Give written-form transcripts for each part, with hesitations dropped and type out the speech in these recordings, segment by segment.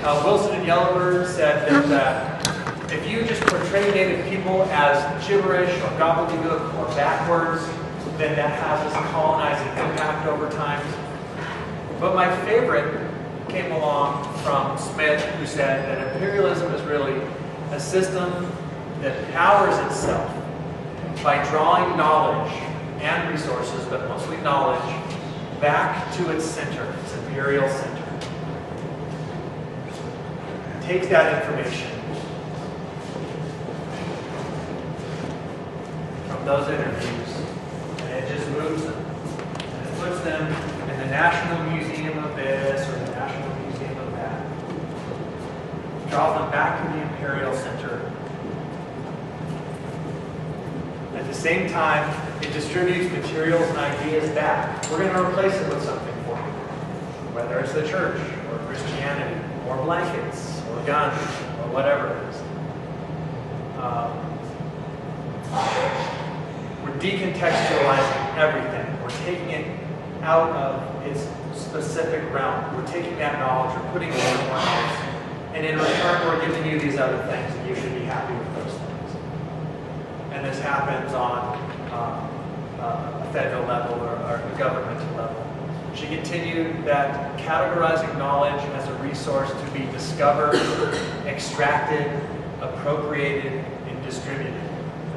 Wilson and Yellowbird said that if you just portray Native people as gibberish or gobbledygook or backwards, then that has this colonizing impact over time. But my favorite came along from Smith, who said that imperialism is really a system that powers itself by drawing knowledge and resources, but mostly knowledge, back to its center, its imperial center. It takes that information from those interviews, and it just moves them. And it puts them in the National Museum of this or the National Museum of that. It draws them back to the imperial center. At the same time, it distributes materials and ideas back. We're going to replace it with something for you. Whether it's the church, or Christianity, or blankets, or guns, or whatever it is. We're decontextualizing everything. We're taking it out of its specific realm. We're taking that knowledge, we're putting it somewhere else. And in return, we're giving you these other things, and you should be happy with those things. And this happens on a federal level or a governmental level. She continued that categorizing knowledge as a resource to be discovered, extracted, appropriated, and distributed.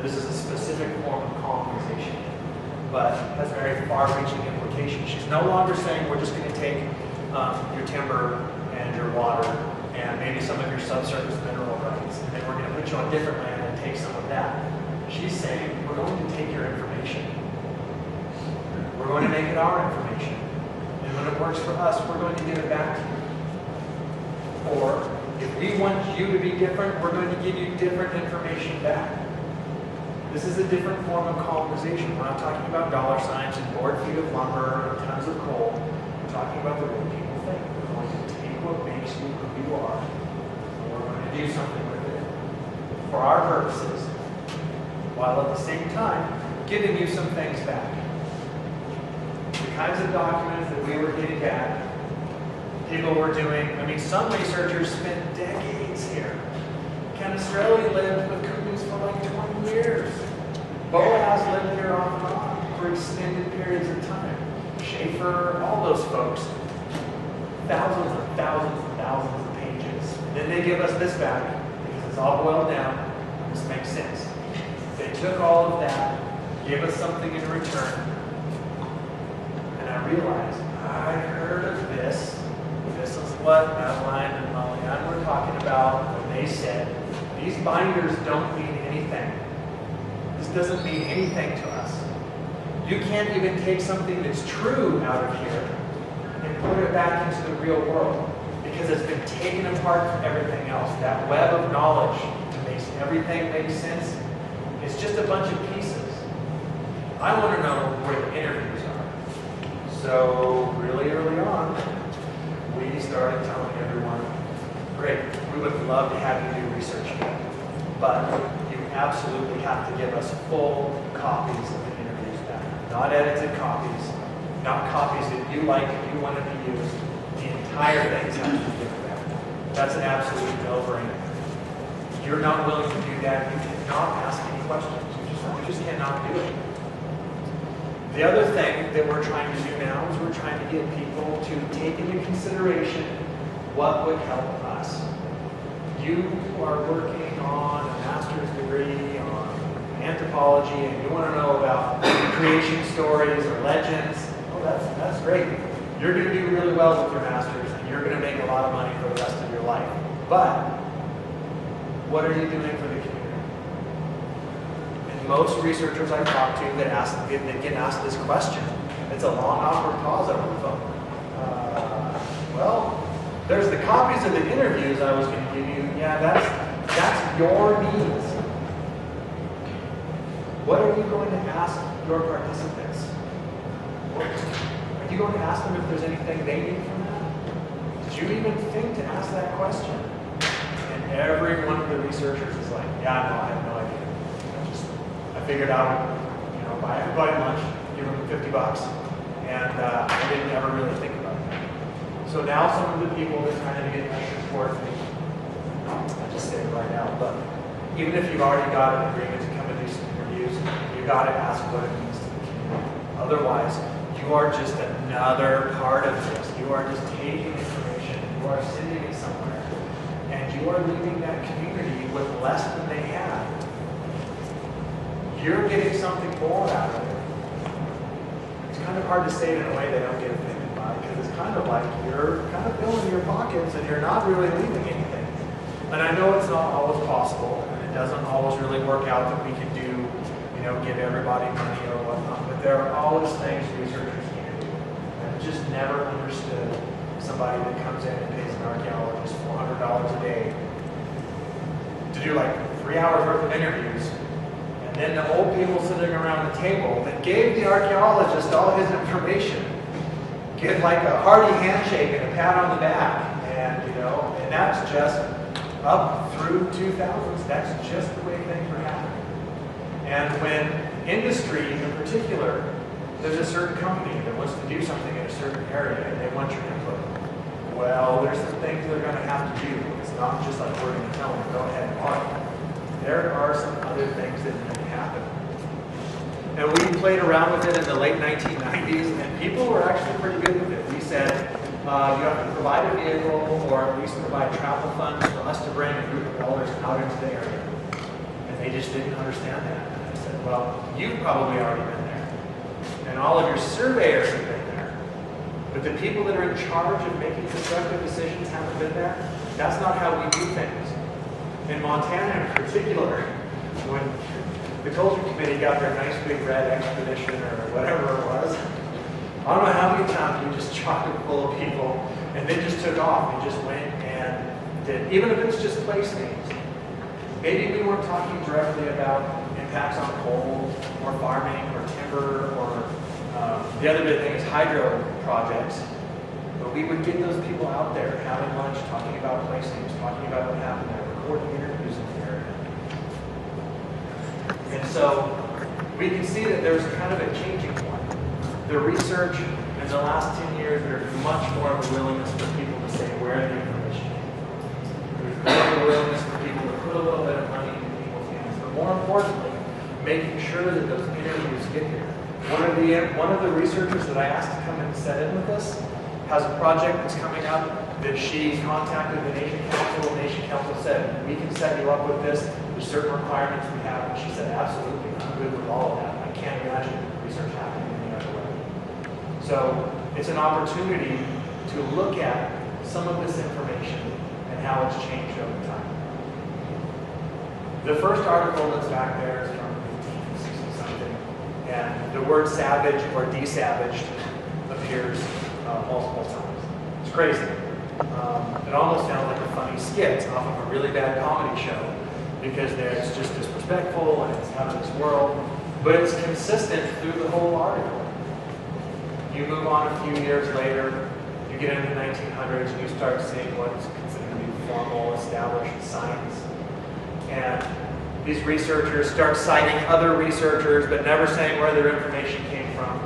This is a specific form of colonization, but has very far-reaching implications. She's no longer saying we're just going to take your timber and your water and maybe some of your subsurface mineral rights, and then we're going to put you on different land and take some of that. She's saying we're going to take your information. We're going to make it our information. And when it works for us, we're going to give it back to you. Or if we want you to be different, we're going to give you different information back. This is a different form of colonization. We're not talking about dollar signs and board feet of lumber and tons of coal. We're talking about the way people think. We're going to take what makes you who you are, and we're going to do something with it for our purposes, while at the same time giving you some things back. The kinds of documents that we were getting back, people were doing, I mean, some researchers spent decades here. Canestrelli lived with Coombs for like 20 years. Boaz lived here off and on for extended periods of time. Schaefer, all those folks. Thousands and thousands and thousands of pages. And then they give us this back because it's all boiled down. This makes sense. They took all of that, gave us something in return, and I realized I heard of this. This is what Madeline and Malian were talking about when they said these binders don't mean anything. This doesn't mean anything to us. You can't even take something that's true out of here and put it back into the real world because it's been taken apart from everything else. That web of knowledge that makes everything make sense is just a bunch of pieces. I want to know where the interviews are. So really early on, we started telling everyone, great, we would love to have you do research here, but you absolutely have to give us full copies of the interviews back. Not edited copies, not copies that you like and you want to be used. The entire things have to be given back. That's an absolute no-brainer. If you're not willing to do that, you cannot ask any questions. You just cannot do it. The other thing that we're trying to do now is we're trying to get people to take into consideration what would help us. You who are working on a master's degree on anthropology and you want to know about creation stories or legends, oh, that's great. You're going to do really well with your master's and you're going to make a lot of money for the rest of your life. But what are you doing for the community? And most researchers I talk to that get asked this question, it's a long, awkward pause over the phone. Well, there's the copies of the interviews I was going to give you. Yeah, that's your needs. What are you going to ask your participants? Are you going to ask them if there's anything they need from that? Did you even think to ask that question? And every one of the researchers is like, yeah, no, I have no idea. I figured out, buy everybody lunch, give them $50, and I didn't ever really think about it. So now some of the people that are trying to get nice report, I just say it right now, but even if you've already got an agreement to come and do some interviews, you've got to ask what it means to the community. Otherwise, you are just another part of this. You are just taking information, you are sending it somewhere, and you are leaving that community with less than they had. You're getting something more out of it. It's kind of hard to say it in a way they don't get offended by, because it's kind of like you're kind of filling your pockets and you're not really leaving anything. And I know it's not always possible, and it doesn't always really work out that we can do, give everybody money or whatnot, but there are always things researchers need to do. I've just never understood somebody that comes in and pays an archaeologist $400 a day to do like 3 hours worth of interviews. And then the old people sitting around the table that gave the archaeologist all his information get like a hearty handshake and a pat on the back. And that's just up through 2000s. That's just the way things were happening. And when industry in particular, there's a certain company that wants to do something in a certain area and they want your input. Well, there's some things they're going to have to do. It's not just like we're going to tell them, go ahead and argue. There are some other things that need to happen. And we played around with it in the late 1990s, and people were actually pretty good with it. We said, you have to provide a vehicle or at least provide travel funds for us to bring a group of elders out into the area. And they just didn't understand that. And I said, well, you've probably already been there. And all of your surveyors have been there. But the people that are in charge of making constructive decisions haven't been there. That's not how we do things. In Montana in particular, when the Culture Committee got their nice big red expedition or whatever it was, I don't know how many times we just chocked it full of people and they just took off. They just went and did, even if it's just place names. Maybe we weren't talking directly about impacts on coal or farming or timber or the other big thing is hydro projects. But we would get those people out there having lunch, talking about place names, talking about what happened there, recording interviews in the area. And so we can see that there's kind of a changing point. The research in the last 10 years, there's much more of a willingness for people to say where the information came from. There's more of a willingness for people to put a little bit of money into people's hands. But more importantly, making sure that those interviews get here. One of the researchers that I asked to come and set in with us has a project that's coming up that she contacted the Nation Council. The Nation Council said, we can set you up with this. There's certain requirements we have. And she said, absolutely, I'm good with all of that. I can't imagine research happening any other way. So it's an opportunity to look at some of this information and how it's changed over time. The first article that's back there is from 1860-something, and the word savage or desavaged appears multiple times. It's crazy. It almost sounds like a funny skit off of a really bad comedy show because it's just disrespectful and it's out of this world, but it's consistent through the whole article. You move on a few years later, you get into the 1900s, and you start seeing what's considered to be formal, established science. And these researchers start citing other researchers, but never saying where their information came from.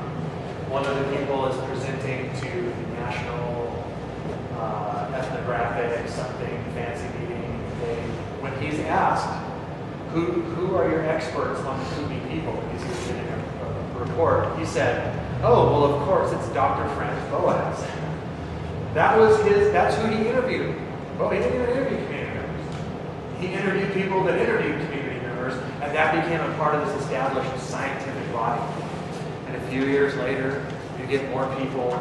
One of the people is presenting to the National Ethnographic something fancy meeting. When he's asked, who are your experts on the Kubi people? He's giving a report. He said, oh, well, of course, it's Dr. Franz Boas. That's who he interviewed. Well, he didn't even interview community members. He interviewed people that interviewed community members, and that became a part of this established scientific body. And a few years later, you get more people